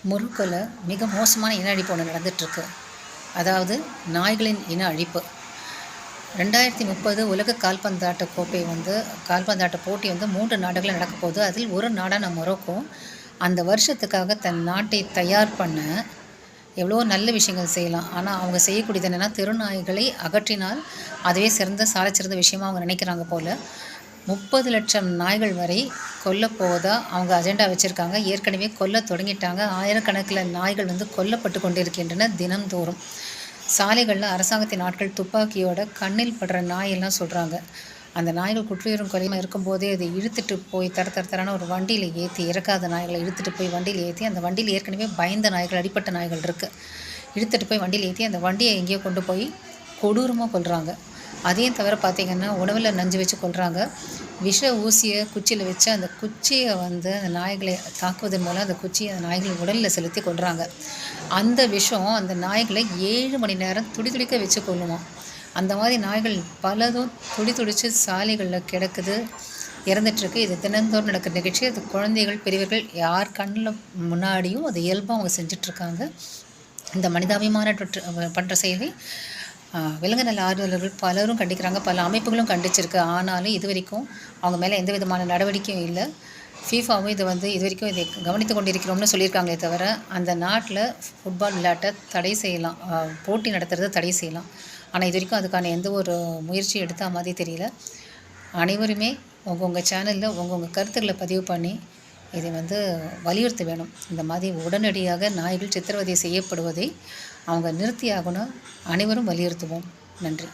மொரோக்கோல மிக மோசமான இன அழிப்பு ஒன்று நடந்துகிட்ருக்கு. அதாவது நாய்களின் இன அழிப்பு. 2030 உலக கால்பந்தாட்ட கோப்பை கால்பந்தாட்ட போட்டி 3 நாடுகளில் நடக்கப்போகுது. அதில் ஒரு நாடான மொரோக்கோ அந்த வருஷத்துக்காக தன் நாட்டை தயார் பண்ண எவ்வளோ நல்ல விஷயங்கள் செய்யலாம். ஆனால் அவங்க செய்யக்கூடியது என்னென்னா, தெருநாய்களை அகற்றினால் அதுவே சாலச்சிறந்த விஷயமாக அவங்க நினைக்கிறாங்க போல். 30 லட்சம் நாய்கள் வரை கொல்லப்போவதா அவங்க அஜெண்டா வச்சுருக்காங்க. ஏற்கனவே கொல்ல தொடங்கிட்டாங்க. ஆயிரக்கணக்கில் நாய்கள் கொல்லப்பட்டு கொண்டிருக்கின்றன தினந்தோறும். சாலைகளில் அரசாங்கத்தின் ஆட்கள் துப்பாக்கியோட கண்ணில் படுற நாயெல்லாம் சொல்கிறாங்க. அந்த நாய்கள் குற்றுயிரும் கொலையுமாக இருக்கும்போதே அதை இழுத்துட்டு போய் தரத்தரான ஒரு வண்டியில் ஏற்றி, இறக்காத நாய்களை இழுத்துட்டு போய் வண்டியில் ஏற்றி, அந்த வண்டியில் ஏற்கனவே பயந்த நாய்கள், அடிப்பட்ட நாய்கள் இருக்குது, இழுத்துட்டு போய் வண்டியில் ஏற்றி அந்த வண்டியை எங்கேயோ கொண்டு போய் கொடூரமாக கொல்றாங்க. அதையும் தவிர பார்த்திங்கன்னா, உணவில் நஞ்சு வச்சு கொல்றாங்க. விஷ ஊசியை குச்சியில் வச்சு அந்த குச்சியை அந்த நாய்களை தாக்குவதன் மூலம் அந்த குச்சியை அந்த நாய்கள் உடலில் செலுத்தி கொல்றாங்க. அந்த விஷம் அந்த நாய்களை 7 மணி நேரம் துடிதுடிக்க வச்சு கொல்லுமா. அந்த மாதிரி நாய்கள் பலதும் துடிச்சு சாலைகளில் கிடக்குது, இறந்துட்டுருக்கு. இது தினந்தோறும் நடக்கிற நிகழ்ச்சி. அது குழந்தைகள், பெரியவர்கள் யார் கண்ணில் முன்னாடியும் அது இயல்பாக அவங்க செஞ்சிட்ருக்காங்க. இந்த மனிதாபிமான பண்ணுற செயலை விலங்கு நல ஆர்வலர்கள் பலரும் கண்டிக்கிறாங்க, பல அமைப்புகளும் கண்டிச்சிருக்கு. ஆனாலும் இது வரைக்கும் அவங்க மேலே எந்த விதமான நடவடிக்கையும் இல்லை. ஃபீஃபாவும் இது வரைக்கும் இதை கவனித்து கொண்டிருக்கிறோம்னு சொல்லியிருக்காங்களே தவிர, அந்த நாட்டில் ஃபுட்பால் விளையாட்டை தடை செய்யலாம், போட்டி நடத்துறதை தடை செய்யலாம். ஆனால் இது வரைக்கும் அதுக்கான எந்த ஒரு முயற்சியும் எடுத்த மாதிரி தெரியல. அனைவருமே உங்கள் சேனலில் உங்கள் கருத்துக்களை பதிவு பண்ணி இதை வலியுறுத்த வேணும். இந்த மாதிரி உடனடியாக நாய்கள் சித்திரவதை செய்யப்படுவதை அவங்க நிறுத்தியாகணும். அனைவரும் வலியுறுத்துவோம். நன்றி.